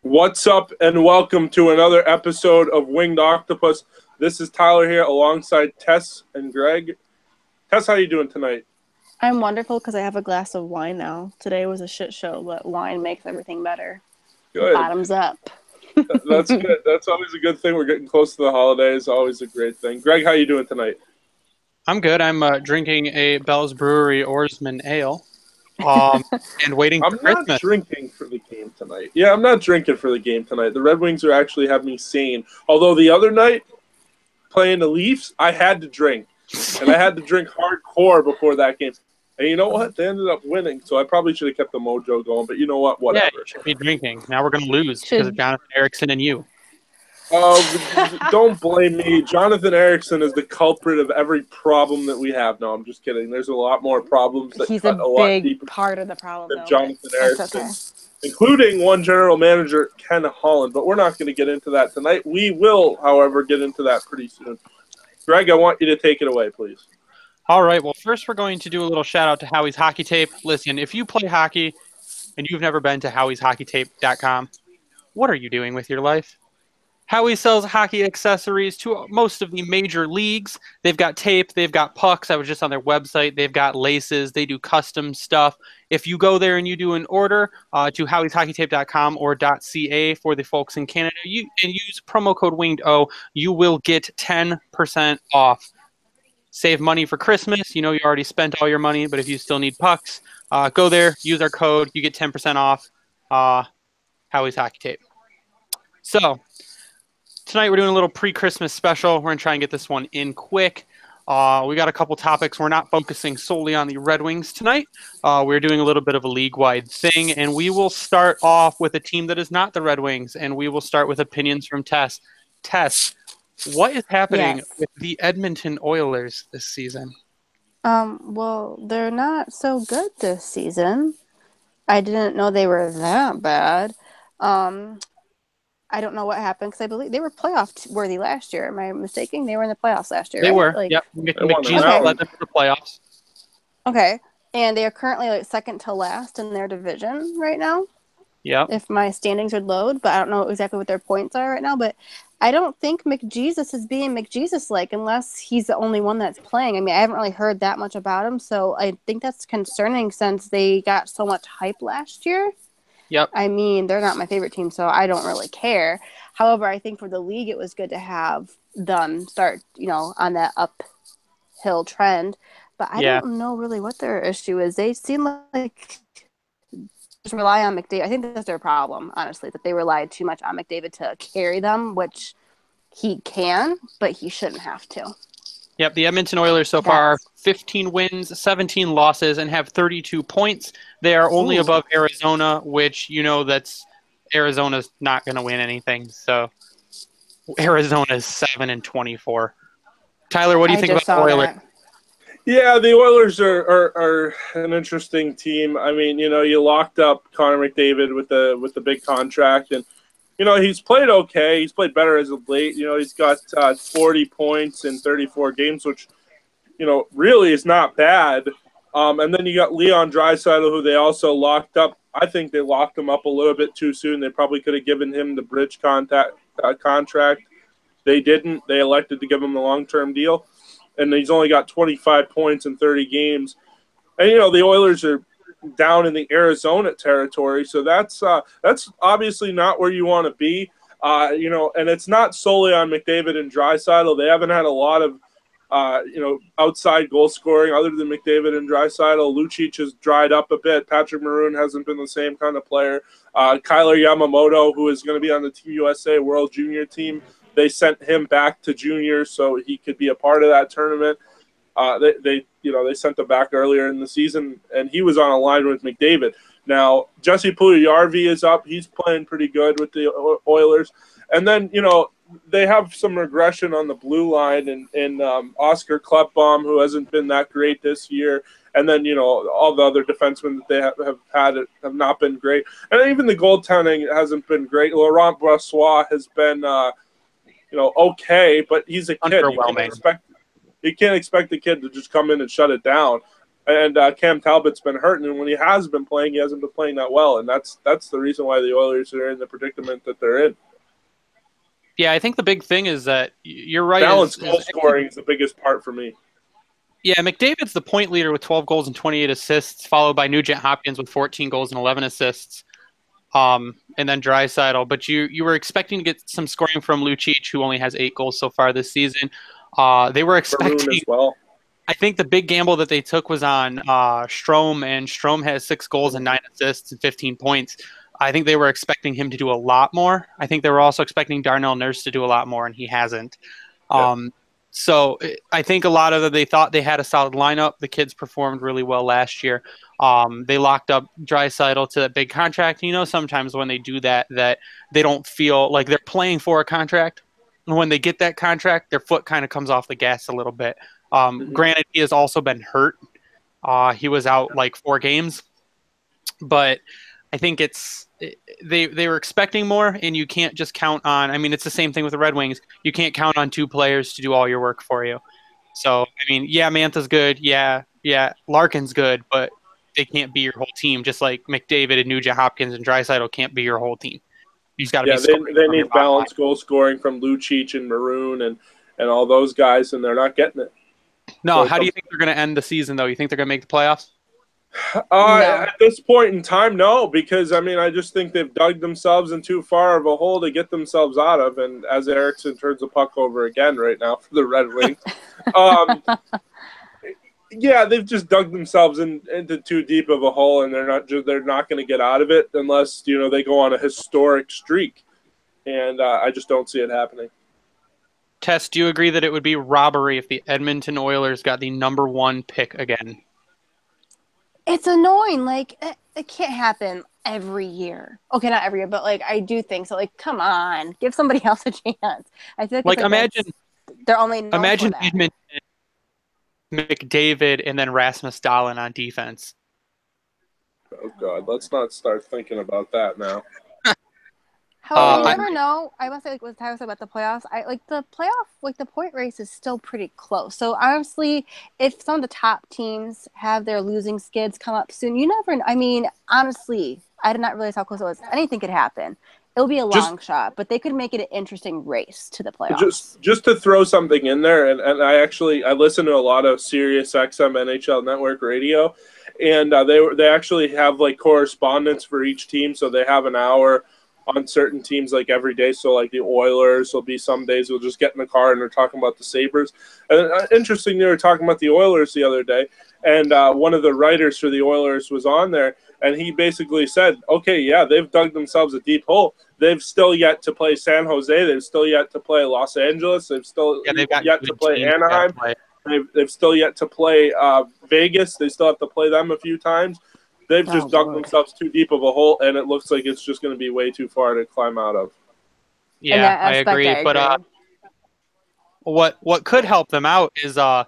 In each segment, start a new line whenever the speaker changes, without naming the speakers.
What's up, and welcome to another episode of Winged Octopus. This is Tyler here alongside Tess and Greg. Tess, how you doing tonight?
I'm wonderful because I have a glass of wine now. Today was a shit show, but wine makes everything better.
Good.
Bottoms up.
That's good. That's always a good thing. We're getting close to the holidays. Always a great thing. Greg, how you doing tonight?
I'm good. I'm drinking a Bell's Brewery Oarsman Ale and waiting for
I'm
Christmas.
not drinking for the game tonight. Yeah, I'm not drinking for the game tonight. The Red Wings are actually have me sane. Although the other night, playing the Leafs, I had to drink. And I had to drink hardcore before that game. And you know what? They ended up winning, so I probably should have kept the mojo going. But you know what? Whatever.
Yeah, you should be drinking. Now we're going to lose because of Jonathan Ericsson and you.
Don't blame me. Jonathan Ericsson is the culprit of every problem that we have. No, I'm just kidding. There's a lot more problems that
He's
cut
a
lot
big
deeper
part of the problem,
than
though.
Jonathan Ericsson,
Okay.
including one general manager, Ken Holland. But we're not going to get into that tonight. We will, however, get into that pretty soon. Greg, I want you to take it away, please.
All right. Well, first we're going to do a little shout out to Howie's Hockey Tape. Listen, if you play hockey and you've never been to howieshockeytape.com, what are you doing with your life? Howie sells hockey accessories to most of the major leagues. They've got tape, they've got pucks. I was just on their website. They've got laces. They do custom stuff. If you go there and you do an order to howieshockeytape.com or .ca for the folks in Canada, and use promo code WINGEDO, you will get 10% off. Save money for Christmas. You know you already spent all your money, but if you still need pucks, go there, use our code. You get 10% off Howie's Hockey Tape. So, tonight we're doing a little pre-Christmas special. We're going to try and get this one in quick. We got a couple topics. We're not focusing solely on the Red Wings tonight. We're doing a little bit of a league-wide thing, and we will start off with a team that is not the Red Wings, and we will start with opinions from Tess. Tess, what is happening with the Edmonton Oilers this season?
Well, they're not so good this season. I didn't know they were that bad. I don't know what happened because I believe they were playoff worthy last year. Am I mistaken? They were in the playoffs last year.
They
right?
were. Yep. McGee's led them to the playoffs.
Okay. And they are currently second to last in their division right now.
Yep.
If my standings would load, but I don't know exactly what their points are right now. But I don't think McJesus is being McJesus-like unless he's the only one that's playing. I mean, I haven't really heard that much about him, so I think that's concerning since they got so much hype last year.
Yep.
I mean, they're not my favorite team, so I don't really care. However, I think for the league, it was good to have them start, on that uphill trend. But I don't know really what their issue is. They seem like just rely on McDavid. I think that's their problem, honestly, that they relied too much on McDavid to carry them, which he can, but he shouldn't have to.
Yep, the Edmonton Oilers so far are 15 wins, 17 losses, and have 32 points. They are only above Arizona, which that's Arizona's not going to win anything. So Arizona's 7-24. Tyler, what do you think about the Oilers?
Yeah, the Oilers are an interesting team. I mean, you locked up Connor McDavid with the big contract, and he's played okay. He's played better as of late. He's got 40 points in 34 games, which really is not bad. And then you got Leon Draisaitl, who they also locked up. I think they locked him up a little bit too soon. They probably could have given him the bridge contract. They didn't. They elected to give him the long-term deal. And he's only got 25 points in 30 games. And, the Oilers are down in the Arizona territory. So that's obviously not where you want to be. And it's not solely on McDavid and Draisaitl. They haven't had a lot of, outside goal scoring other than McDavid and Draisaitl. Lucic has dried up a bit. Patrick Maroon hasn't been the same kind of player. Kyler Yamamoto, who is going to be on the Team USA World Junior team, they sent him back to junior so he could be a part of that tournament. They sent him back earlier in the season, and he was on a line with McDavid. Now, Jesse Puljujarvi is up. He's playing pretty good with the Oilers. And then, they have some regression on the blue line in Oscar Klefbom, who hasn't been that great this year. And then, all the other defensemen that they have had have not been great. And even the goaltending hasn't been great. Laurent Brossoit has been okay, but he's a kid. You can't expect the kid to just come in and shut it down. And Cam Talbot's been hurting, and when he has been playing, he hasn't been playing that well, and that's the reason why the Oilers are in the predicament that they're in.
Yeah, I think the big thing is that you're right.
Balanced goal scoring is the biggest part for me.
Yeah, McDavid's the point leader with 12 goals and 28 assists, followed by Nugent Hopkins with 14 goals and 11 assists, and then Draisaitl. But you were expecting to get some scoring from Lucic, who only has 8 goals so far this season. They were expecting
as well.
I think the big gamble that they took was on Strome, and Strome has 6 goals and 9 assists and 15 points. I think they were expecting him to do a lot more. I think they were also expecting Darnell Nurse to do a lot more, and he hasn't. Yeah. So I think a lot of they thought they had a solid lineup. The kids performed really well last year. They locked up Draisaitl to that big contract. You know, sometimes when they do that they don't feel like they're playing for a contract. And when they get that contract, their foot kind of comes off the gas a little bit. Granted, he has also been hurt. He was out like 4 games. But I think they were expecting more, and you can't just count on – I mean, it's the same thing with the Red Wings. You can't count on 2 players to do all your work for you. So, I mean, yeah, Mantha's good. Yeah, Larkin's good, but they can't be your whole team, just like McDavid and Nugent Hopkins and Draisaitl can't be your whole team. You've got to be
they need balanced goal scoring from Lucic and Maroon and all those guys, and they're not getting it.
No, so how do you think they're going to end the season, though? You think they're going to make the playoffs?
No. At this point in time, no, because, I mean, I just think they've dug themselves in too far of a hole to get themselves out of, and as Eriksson turns the puck over again right now for the Red Wings, yeah, they've just dug themselves into too deep of a hole, and they're not going to get out of it unless, you know, they go on a historic streak, and I just don't see it happening.
Tess, do you agree that it would be robbery if the Edmonton Oilers got the number 1 pick again?
It's annoying. Like, it can't happen every year. Okay, not every year, but, like, I do think so. Like, come on. Give somebody else a chance. I feel like
imagine
they're only
imagine Edmonton, McDavid, and then Rasmus Dahlin on defense.
Oh, God. Let's not start thinking about that now.
However, you never know. I must say, like what Tyler said about the playoffs, the point race is still pretty close. So honestly, if some of the top teams have their losing skids come up soon, you never. I mean, honestly, I did not realize how close it was. Anything could happen. It'll be a long shot, but they could make it an interesting race to the playoffs.
Just to throw something in there, and I listen to a lot of Sirius XM NHL Network radio, and they actually have like correspondents for each team, so they have an hour on certain teams like every day. So like the Oilers will be some days we'll just get in the car and they're talking about the Sabres. And interesting, they were talking about the Oilers the other day, and one of the writers for the Oilers was on there, and he basically said, okay, yeah, they've dug themselves a deep hole. They've still yet to play San Jose. They've still yet to play Los Angeles. They've still yet to play Anaheim. They've still yet to play Vegas. They still have to play them a few times. They've just dug themselves too deep of a hole, and it looks like it's just going to be way too far to climb out of.
Yeah, I agree. But what could help them out is are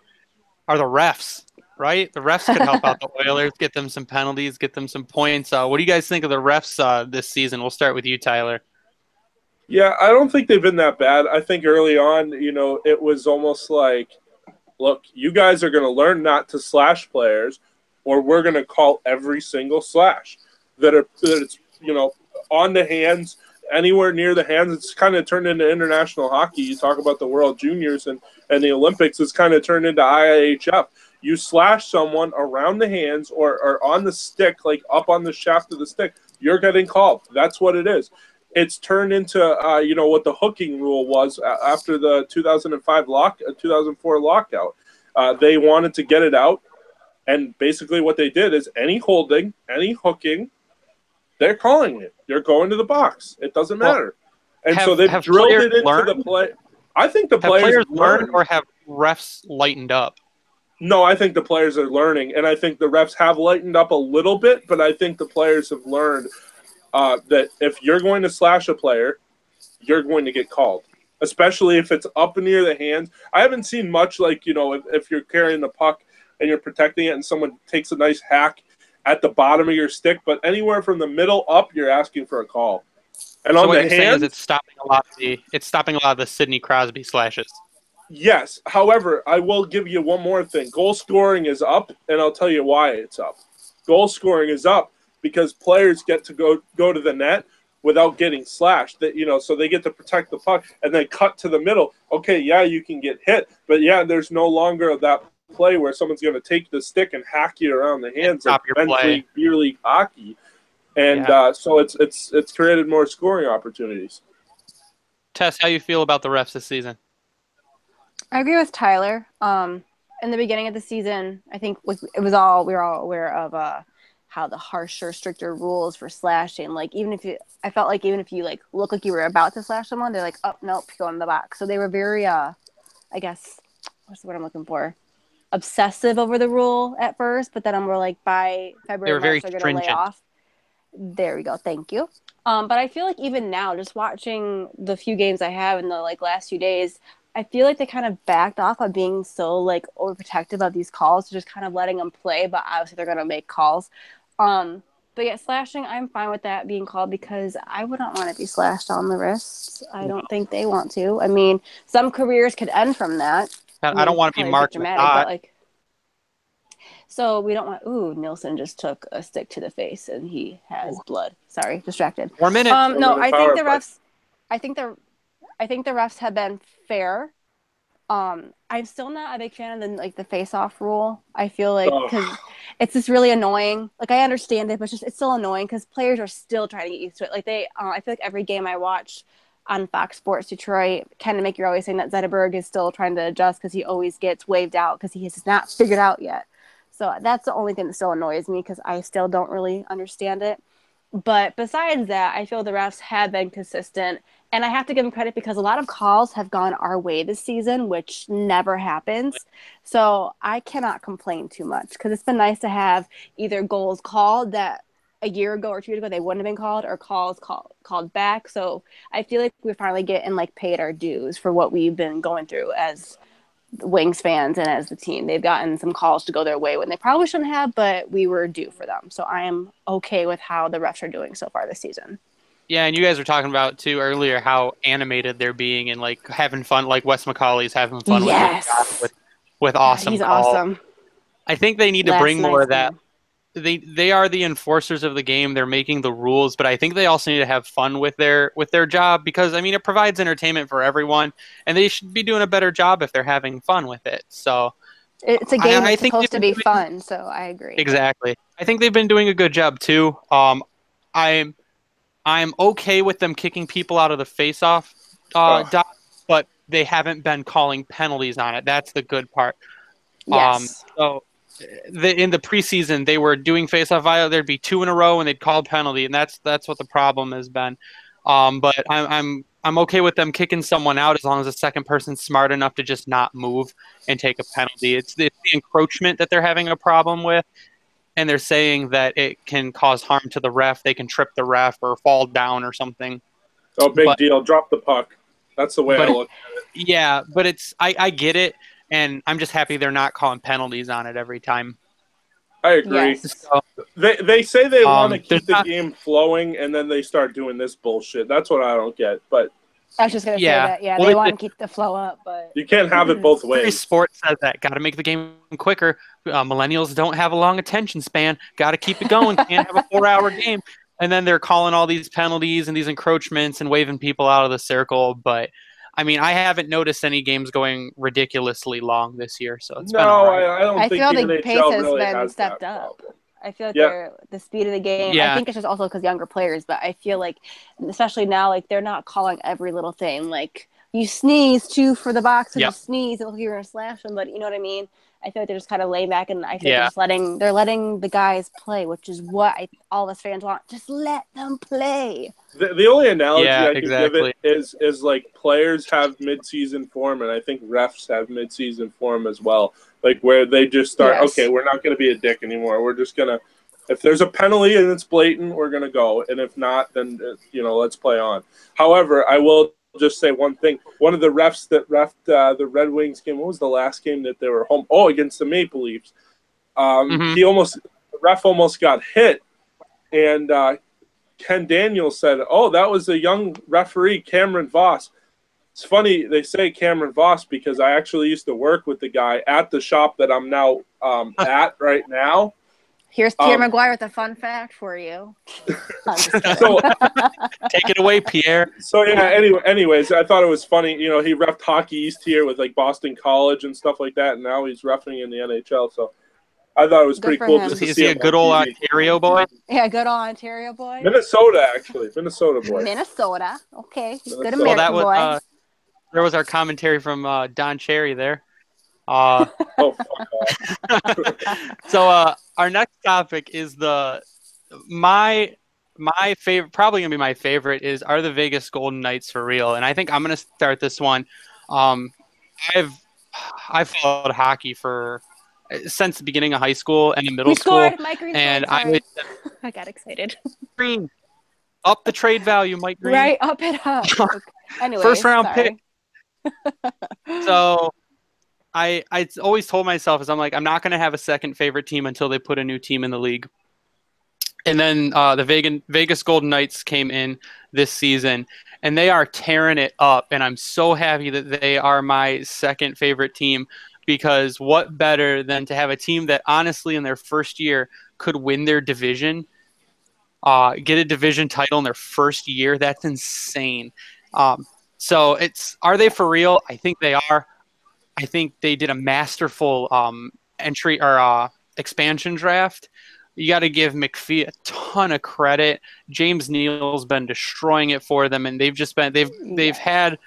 the refs, right? The refs could help out the Oilers, get them some penalties, get them some points. What do you guys think of the refs this season? We'll start with you, Tyler.
Yeah, I don't think they've been that bad. I think early on, you know, it was almost like, look, you guys are going to learn not to slash players, or we're going to call every single slash that it's, you know, on the hands, anywhere near the hands. It's kind of turned into international hockey. You talk about the World Juniors and the Olympics. It's kind of turned into IIHF. You slash someone around the hands or on the stick, like up on the shaft of the stick, you're getting called. That's what it is. It's turned into, you know, what the hooking rule was after the 2004 lockout. They wanted to get it out. And basically what they did is any holding, any hooking, they're calling it. You're going to the box. It doesn't matter. And so they've drilled it into the play. I think the players
learned, or have refs lightened up?
No, I think the players are learning. And I think the refs have lightened up a little bit, but I think the players have learned that if you're going to slash a player, you're going to get called, especially if it's up near the hands. I haven't seen much like, you know, if you're carrying the puck and you're protecting it and someone takes a nice hack at the bottom of your stick, but anywhere from the middle up, you're asking for a call. And
so
on
what
the
you're
hands,
saying is it's stopping a lot of the Sidney Crosby slashes.
Yes. However, I will give you one more thing. Goal scoring is up, and I'll tell you why it's up. Goal scoring is up because players get to go to the net without getting slashed. That so they get to protect the puck and then cut to the middle. Okay, yeah, you can get hit, but yeah, there's no longer that play where someone's going to take the stick and hack you around the hands like men's league, beer league hockey, and so it's created more scoring opportunities.
Tess, how you feel about the refs this season?
I agree with Tyler. In the beginning of the season, I think we were all aware of how the harsher, stricter rules for slashing. Like I felt like even if you like look like you were about to slash someone, they're like, oh nope, go in the box. So they were very, I guess, what's the word I'm looking for? Obsessive over the rule at first, but then we're like by February, March, they're going to lay off. There we go. Thank you. But I feel like even now, just watching the few games I have in the like last few days, I feel like they kind of backed off of being so like overprotective of these calls, just kind of letting them play. But obviously they're going to make calls. But yeah, slashing, I'm fine with that being called because I wouldn't want to be slashed on the wrists. I don't think they want to. I mean, some careers could end from that.
I don't want to be marked
dramatic, but like. So we don't want. Ooh, Nilsson just took a stick to the face and he has blood. Sorry, distracted.
4 minutes.
No, I think the refs. I think the refs have been fair. I'm still not a big fan of the face-off rule. I feel like because it's just really annoying. Like I understand it, but it's still annoying because players are still trying to get used to it. Like I feel like every game I watch on Fox Sports Detroit, Ken DeMaker always saying that Zetterberg is still trying to adjust because he always gets waved out because he has not figured out yet. So that's the only thing that still annoys me because I still don't really understand it. But besides that, I feel the refs have been consistent. And I have to give them credit because a lot of calls have gone our way this season, which never happens. So I cannot complain too much because it's been nice to have either goals called that a year ago or 2 years ago they wouldn't have been called or calls called back. So I feel like we're finally getting paid our dues for what we've been going through as Wings fans and as the team. They've gotten some calls to go their way when they probably shouldn't have, but we were due for them. So I am okay with how the refs are doing so far this season.
Yeah, and you guys were talking about too earlier how animated they're being and having fun. Like Wes McCauley's having fun with awesome.
He's awesome.
I think they need to bring more of that. They are the enforcers of the game. They're making the rules, but I think they also need to have fun with their job because it provides entertainment for everyone, and they should be doing a better job if they're having fun with it. So
it's a game that's supposed to be fun. So I agree.
Exactly. I think they've been doing a good job too. I'm okay with them kicking people out of the face-off dot, but they haven't been calling penalties on it. That's the good part.
Yes.
In the preseason, they were doing face-off via. There'd be 2 in a row, and they'd call penalty, and that's what the problem has been. But I'm okay with them kicking someone out as long as the second person's smart enough to just not move and take a penalty. It's the encroachment that they're having a problem with. And they're saying that it can cause harm to the ref. They can trip the ref or fall down or something.
Oh, big deal. Drop the puck. That's the way I look at it.
Yeah, but I get it, and I'm just happy they're not calling penalties on it every time.
I agree.
Yes.
So, they say they want to keep the game flowing, and then they start doing this bullshit. That's what I don't get. But
I was just going to say that. Yeah, they want to keep the flow up, but
you can't have it both ways.
Every sport says that. Got to make the game quicker. Millennials don't have a long attention span. Got to keep it going. Can't have a 4-hour game. And then they're calling all these penalties and these encroachments and waving people out of the circle. But I haven't noticed any games going ridiculously long this year. So it's been all right.
I don't think
feel
the
the pace has been stepped up.
Problem.
I feel like the speed of the game.
Yeah.
I think it's just also because younger players, but I feel like, especially now, they're not calling every little thing. Like you sneeze, 2 for the box, or you sneeze, and you're gonna slash them. But you know what I mean? I feel like they're just kind of laying back, and I feel like they're letting the guys play, which is what all of us fans want. Just let them play.
The only analogy I can give it is like players have mid-season form, and I think refs have mid-season form as well. Like where they just start, okay, we're not going to be a dick anymore. We're just going to, if there's a penalty and it's blatant, we're going to go. And if not, then, let's play on. However, I will just say one thing. One of the refs that refed the Red Wings game, what was the last game that they were home? Oh, against the Maple Leafs. The ref almost got hit. And Ken Daniels said, oh, that was a young referee, Cameron Voss. It's funny they say Cameron Voss because I actually used to work with the guy at the shop that I'm now at right now.
Here's Pierre Maguire with a fun fact for you.
So
take it away, Pierre.
So yeah. Anyways, I thought it was funny. You know, he reffed Hockey East here with like Boston College and stuff like that, and now he's reffing in the NHL. So I thought it was pretty cool.
Is he a good old Ontario boy?
Yeah, good old Ontario boy.
Minnesota, actually, Minnesota boy.
Minnesota. Okay, he's good
Well,
American
that was,
boy.
there was our commentary from Don Cherry there.
Oh, fuck
off. So our next topic is my favorite, probably gonna be my favorite, is are the Vegas Golden Knights for real? And I think I'm gonna start this one. I've followed hockey since the beginning of high school and in middle school.
Mike Green
and
I got excited.
Green, up the trade value, Mike Green.
Right, up it up. Anyway,
first round pick. So I always told myself, I'm like, I'm not going to have a second favorite team until they put a new team in the league. And then the Vegas Golden Knights came in this season, and they are tearing it up. And I'm so happy that they are my second favorite team, because what better than to have a team that honestly in their first year could win their division, get a division title in their first year. That's insane. So are they for real? I think they are. I think they did a masterful entry or expansion draft. You got to give McPhee a ton of credit. James Neal's been destroying it for them, and they've had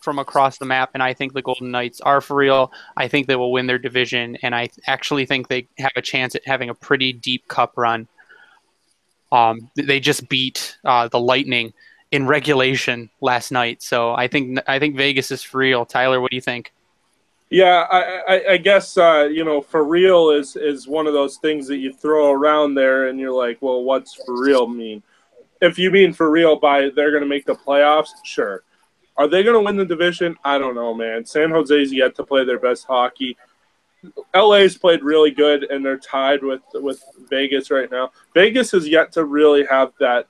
from across the map, and I think the Golden Knights are for real. I think they will win their division, and I actually think they have a chance at having a pretty deep cup run. They just beat the Lightning in regulation last night, so I think Vegas is for real. Tyler, what do you think?
Yeah, I guess for real is one of those things that you throw around there, and you're like, well, what's for real mean? If you mean for real by they're going to make the playoffs, sure. Are they going to win the division? I don't know, man. San Jose's yet to play their best hockey. LA's played really good, and they're tied with Vegas right now. Vegas has yet to really have that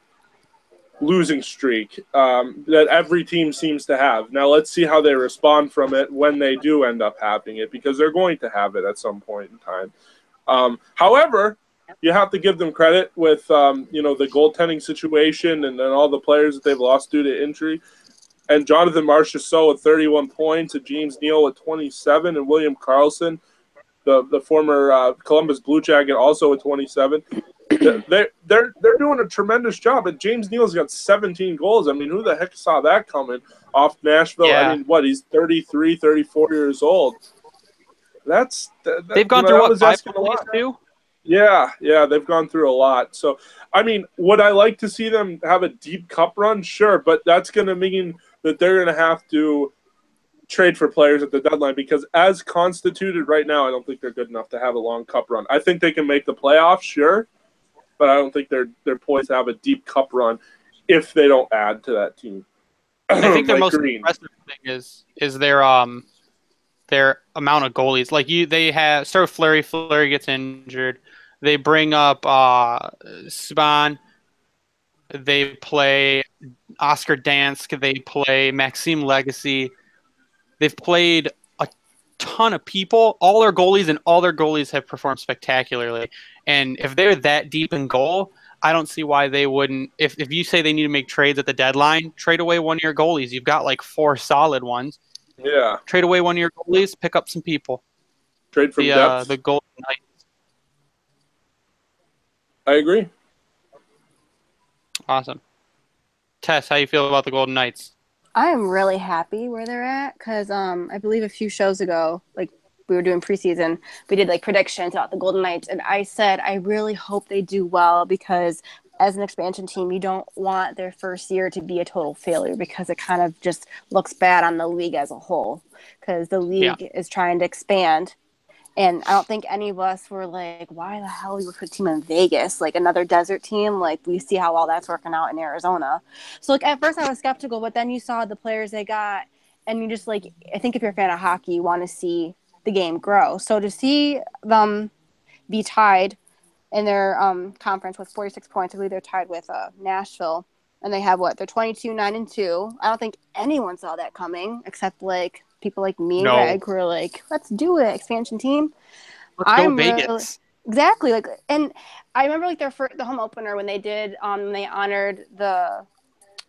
losing streak that every team seems to have. Now let's see how they respond from it when they do end up having it, because they're going to have it at some point in time. However, you have to give them credit with the goaltending situation and then all the players that they've lost due to injury. And Jonathan Marchessault with 31 points, and James Neal with 27, and William Karlsson, the former Columbus Blue Jacket, also with 27. They're doing a tremendous job. And James Neal's got 17 goals. I mean, who the heck saw that coming off Nashville?
Yeah.
I mean, he's 33, 34 years old.
They've gone through what, 5 goalies too?
Yeah, they've gone through a lot. So, I mean, would I like to see them have a deep cup run? Sure, but that's going to mean that they're going to have to trade for players at the deadline, because as constituted right now, I don't think they're good enough to have a long cup run. I think they can make the playoffs, sure, but I don't think they're poised to have a deep cup run if they don't add to that team.
I think their most impressive thing is their amount of goalies. Like they have start with Fleury. Fleury gets injured. They bring up Subban. They play Oscar Dansk. They play Maxime Legacy. They've played a ton of people, all their goalies have performed spectacularly. And if they're that deep in goal, I don't see why they wouldn't. If you say they need to make trades at the deadline, trade away one of your goalies. You've got like 4 solid ones.
Yeah.
Trade away one of your goalies, pick up some people.
Trade from depth.
The Golden Knights.
I agree.
Awesome. Tess, how you feel about the Golden Knights?
I am really happy where they're at, because I believe a few shows ago, like we were doing preseason, we did like predictions about the Golden Knights, and I said I really hope they do well, because as an expansion team, you don't want their first year to be a total failure, because it kind of just looks bad on the league as a whole, because the league is trying to expand. And I don't think any of us were like, why the hell you would put a team in Vegas, like another desert team? Like, we see how all that's working out in Arizona. So, like, at first I was skeptical, but then you saw the players they got, and you just, like, I think if you're a fan of hockey, you want to see the game grow. So to see them be tied in their conference with 46 points, I believe they're tied with Nashville and they have what? They're 22-9-2. I don't think anyone saw that coming except like people like me and Greg who are like, let's do it, expansion team.
Let's go Vegas.
Exactly. Like, and I remember like the home opener when they did they honored the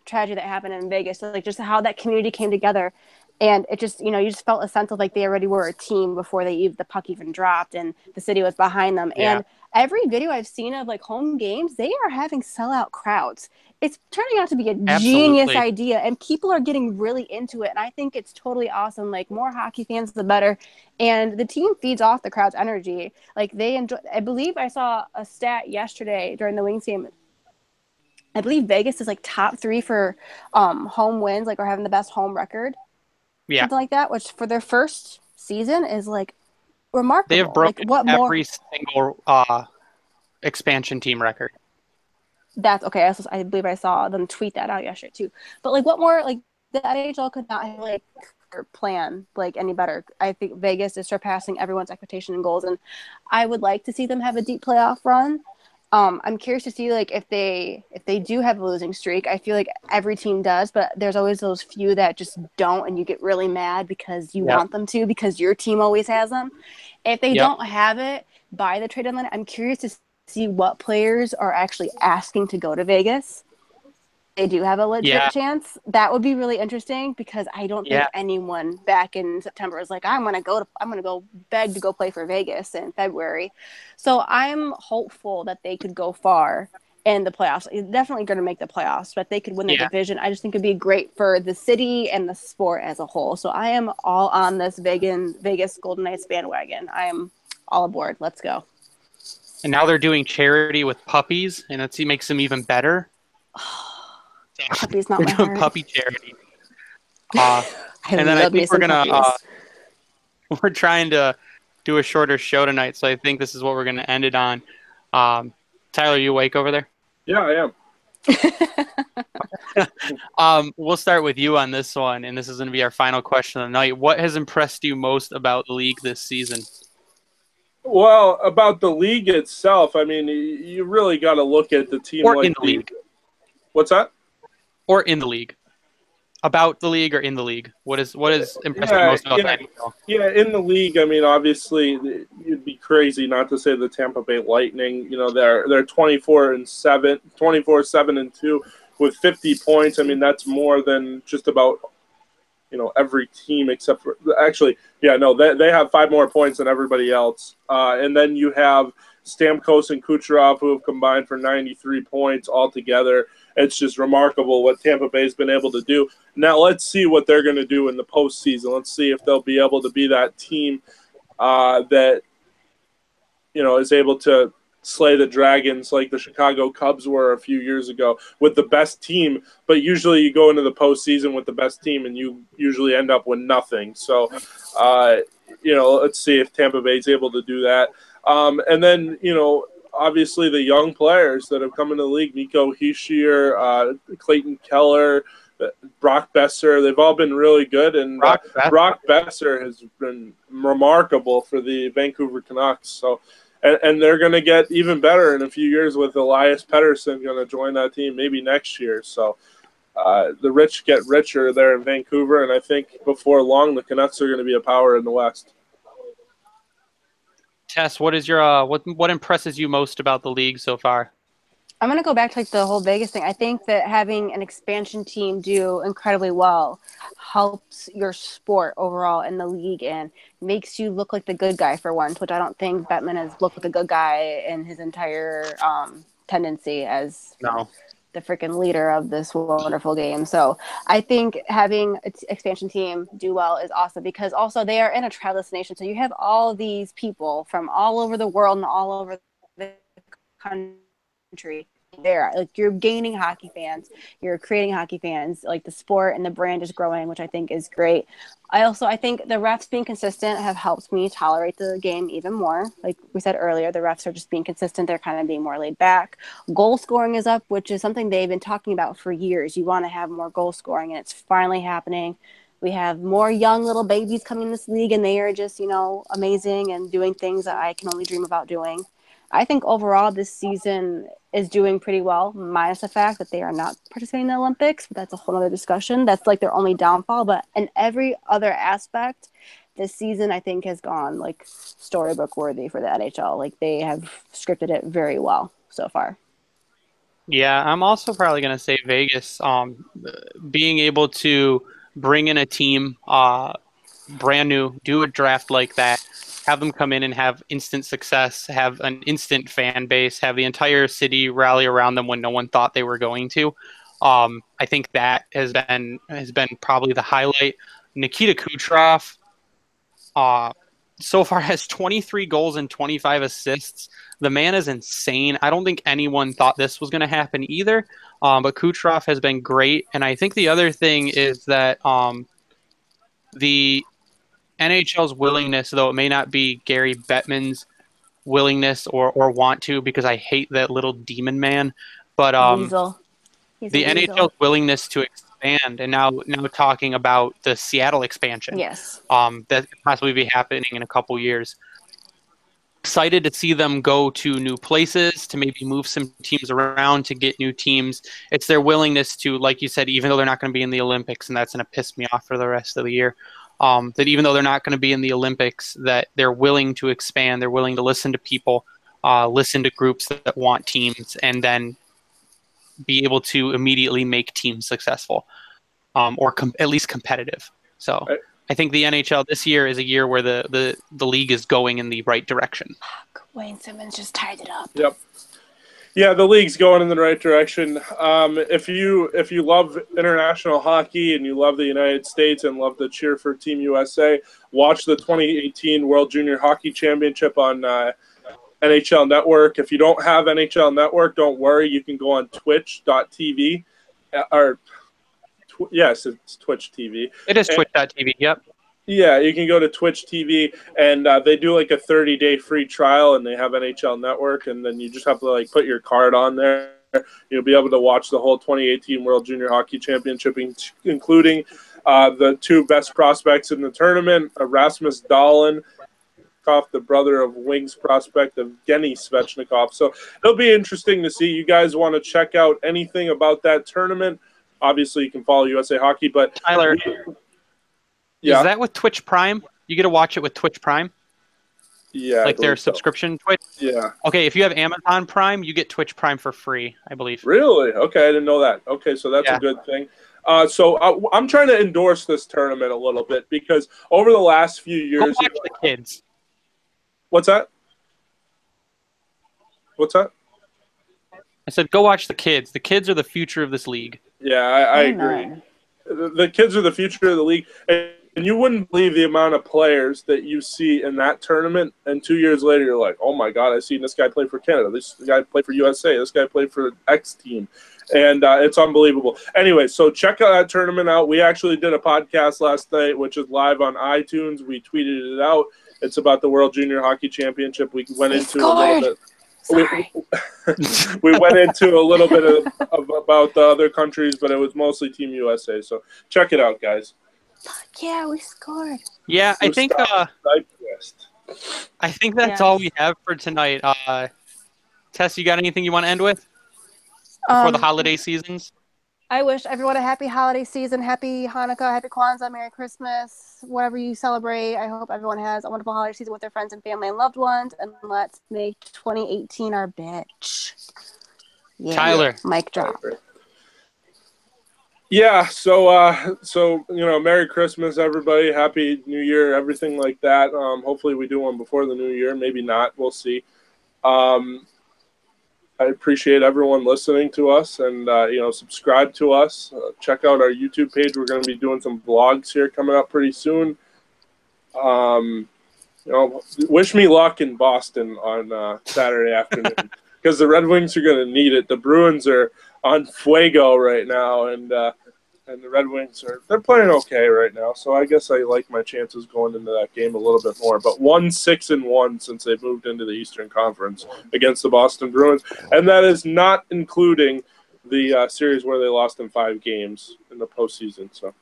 tragedy that happened in Vegas. So like just how that community came together, and it just, you know, you just felt a sense of like they already were a team before the puck even dropped and the city was behind them. Yeah. And every video I've seen of like home games, they are having sellout crowds. It's turning out to be a genius idea, and people are getting really into it. And I think it's totally awesome. Like, more hockey fans, the better. And the team feeds off the crowd's energy. Like, they enjoy. I believe I saw a stat yesterday during the Wings game. I believe Vegas is like top 3 for home wins, like, or having the best home record. Yeah, something like that. Which for their first season is like remarkable.
They have broken every single expansion team record.
That's okay. I believe I saw them tweet that out yesterday too. But like, what more? Like, the NHL could not have like plan like any better. I think Vegas is surpassing everyone's expectation and goals, and I would like to see them have a deep playoff run. I'm curious to see like if they do have a losing streak. I feel like every team does, but there's always those few that just don't, and you get really mad because you want them to, because your team always has them. If they don't have it by the trade deadline, I'm curious to see what players are actually asking to go to Vegas. They do have a legit chance. That would be really interesting, because I don't think anyone back in September is like, I'm gonna go beg to go play for Vegas in February. So I'm hopeful that they could go far in the playoffs. It's definitely going to make the playoffs, but they could win the division. I just think it'd be great for the city and the sport as a whole. So I am all on this Vegas Golden Knights bandwagon. I am all aboard. Let's go.
And now they're doing charity with puppies, and it makes them even better.
Puppies, not my heart.
Puppy charity. And then I think we're trying to do a shorter show tonight, so I think this is what we're going to end it on. Tyler, you awake over there?
Yeah, I
am. We'll start with you on this one, and this is going to be our final question of the night. What has impressed you most about the league this season?
Well, about the league itself, I mean, you really got to look at the team.
Or in the league.
What's that?
Or in the league. About the league or in the league? What is impressed you most about that?
Yeah, in the league, I mean, obviously, you'd be crazy not to say the Tampa Bay Lightning. You know, they're 24-7-2 with 50 points. I mean, that's more than just about, you know, every team except for actually, they have 5 more points than everybody else. And then you have Stamkos and Kucherov, who have combined for 93 points altogether. It's just remarkable what Tampa Bay's been able to do. Now let's see what they're going to do in the postseason. Let's see if they'll be able to be that team that, you know, is able to slay the Dragons like the Chicago Cubs were a few years ago with the best team. But usually you go into the postseason with the best team and you usually end up with nothing. So, you know, let's see if Tampa Bay's able to do that. And then, you know, obviously the young players that have come into the league, Nico Hischier, Clayton Keller, Brock Besser, they've all been really good. And Brock Besser has been remarkable for the Vancouver Canucks. So, and they're going to get even better in a few years with Elias Pettersson going to join that team maybe next year. So the rich get richer there in Vancouver, and I think before long the Canucks are going to be a power in the West.
Tess, what is your what impresses you most about the league so far?
I'm going to go back to like the whole Vegas thing. I think that having an expansion team do incredibly well helps your sport overall in the league and makes you look like the good guy for once, which I don't think Bettman has looked like a good guy in his entire tendency as the freaking leader of this wonderful game. So I think having an expansion team do well is awesome, because also they are in a travel destination. So you have all these people from all over the world and all over the country there. Like, you're gaining hockey fans, you're creating hockey fans, like the sport and the brand is growing, which I think is great. I think the refs being consistent have helped me tolerate the game even more. Like we said earlier, the refs are just being consistent. They're kind of being more laid back. Goal scoring is up, which is something they've been talking about for years. You want to have more goal scoring, and it's finally happening. We have more young little babies coming in this league, and they are just, you know, amazing and doing things that I can only dream about doing. I think overall this season is doing pretty well, minus the fact that they are not participating in the Olympics. But that's a whole other discussion. That's like their only downfall. But in every other aspect, this season I think has gone like storybook worthy for the NHL. Like they have scripted it very well so far.
Yeah, I'm also probably going to say Vegas. Being able to bring in a team brand new, do a draft like that, have them come in and have instant success, have an instant fan base, have the entire city rally around them when no one thought they were going to. I think that has been probably the highlight. Nikita Kucherov so far has 23 goals and 25 assists. The man is insane. I don't think anyone thought this was going to happen either. But Kucherov has been great. And I think the other thing is that the NHL's willingness, though it may not be Gary Bettman's willingness or want to, because I hate that little demon man, but
Weasel.
The NHL's willingness to expand, and now talking about the Seattle expansion.
Yes.
That could possibly be happening in a couple years. Excited to see them go to new places, to maybe move some teams around, to get new teams. It's their willingness to, like you said, even though they're not going to be in the Olympics, and that's going to piss me off for the rest of the year, that even though they're not going to be in the Olympics, that they're willing to expand, they're willing to listen to people, listen to groups that want teams, and then be able to immediately make teams successful, or at least competitive. So I think the NHL this year is a year where the league is going in the right direction.
Wayne Simmons just tied it up.
Yep. Yeah, the league's going in the right direction. If you love international hockey and you love the United States and love to cheer for Team USA, watch the 2018 World Junior Hockey Championship on NHL Network. If you don't have NHL Network, don't worry. You can go on twitch.tv. Yes, it's Twitch TV.
It is twitch.tv, yep.
Yeah, you can go to Twitch TV, and they do like a 30-day free trial, and they have NHL Network, and then you just have to like put your card on there. You'll be able to watch the whole 2018 World Junior Hockey Championship, including the two best prospects in the tournament, Rasmus Dahlin, the brother of Wings prospect of Evgeny Svechnikov. So it'll be interesting to see. You guys want to check out anything about that tournament? Obviously, you can follow USA Hockey, but
Tyler,
yeah,
is that with Twitch Prime? You get to watch it with Twitch Prime?
Yeah,
like their subscription Twitch?
Yeah.
Okay, if you have Amazon Prime, you get Twitch Prime for free, I believe.
Really? Okay, I didn't know that. Okay, so that's a good thing. So I'm trying to endorse this tournament a little bit because over the last few years,
go watch the kids.
What's that? What's that?
I said, go watch the kids. The kids are the future of this league.
Yeah, I agree. The kids are the future of the league. And you wouldn't believe the amount of players that you see in that tournament. And 2 years later, you're like, oh, my God, I've seen this guy play for Canada. This guy played for USA. This guy played for X team. And it's unbelievable. Anyway, so check that tournament out. We actually did a podcast last night, which is live on iTunes. We tweeted it out. It's about the World Junior Hockey Championship. We went into a little bit. We went into a little bit of about the other countries, but it was mostly Team USA. So check it out, guys.
Yeah, we scored.
Yeah, I think that's all we have for tonight. Tess, you got anything you want to end with before the holiday seasons?
I wish everyone a happy holiday season, happy Hanukkah, happy Kwanzaa, Merry Christmas, whatever you celebrate. I hope everyone has a wonderful holiday season with their friends and family and loved ones, and let's make 2018 our bitch. Yeah.
Tyler.
Mic drop.
Yeah, so Merry Christmas, everybody. Happy New Year, everything like that. Hopefully we do one before the New Year. Maybe not. We'll see. I appreciate everyone listening to us and, subscribe to us. Check out our YouTube page. We're going to be doing some vlogs here coming up pretty soon. Wish me luck in Boston on Saturday afternoon because the Red Wings are going to need it. The Bruins are on fuego right now, and the Red Wings they're playing okay right now. So I guess I like my chances going into that game a little bit more. But 1-6-1 since they moved into the Eastern Conference against the Boston Bruins, and that is not including the series where they lost in 5 games in the postseason. So,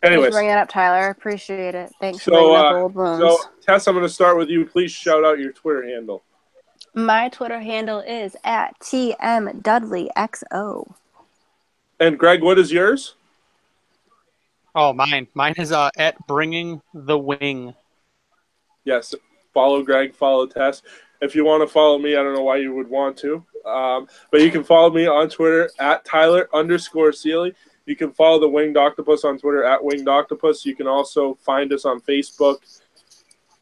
anyways,
thanks for bringing it up, Tyler. Appreciate it. Thanks for bringing up old wounds.
So, Tess, I'm going to start with you. Please shout out your Twitter handle.
My Twitter handle is at TMDudleyXO.
And Greg, what is yours?
Oh, mine is at Bringing the Wing.
Yes, follow Greg, follow Tess. If you want to follow me, I don't know why you would want to, but you can follow me on Twitter at Tyler_Seely. You can follow the Winged Octopus on Twitter at Winged Octopus. You can also find us on Facebook,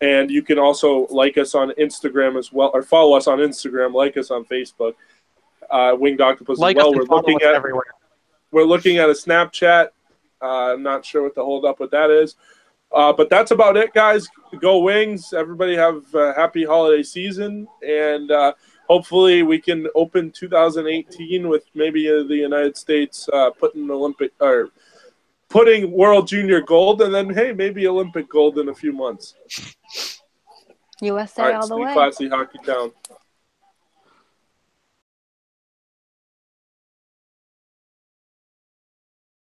and you can also like us on Instagram as well, or follow us on Instagram, like us on Facebook. Winged Octopus
Like
as well.
us and follow us everywhere.
We're looking at a Snapchat. I'm not sure what the holdup with that is. But that's about it, guys. Go Wings. Everybody have a happy holiday season. And hopefully we can open 2018 with maybe the United States putting World Junior gold. And then, hey, maybe Olympic gold in a few months.
USA
all right,
all the
stay
way.
classy, Hockey Town.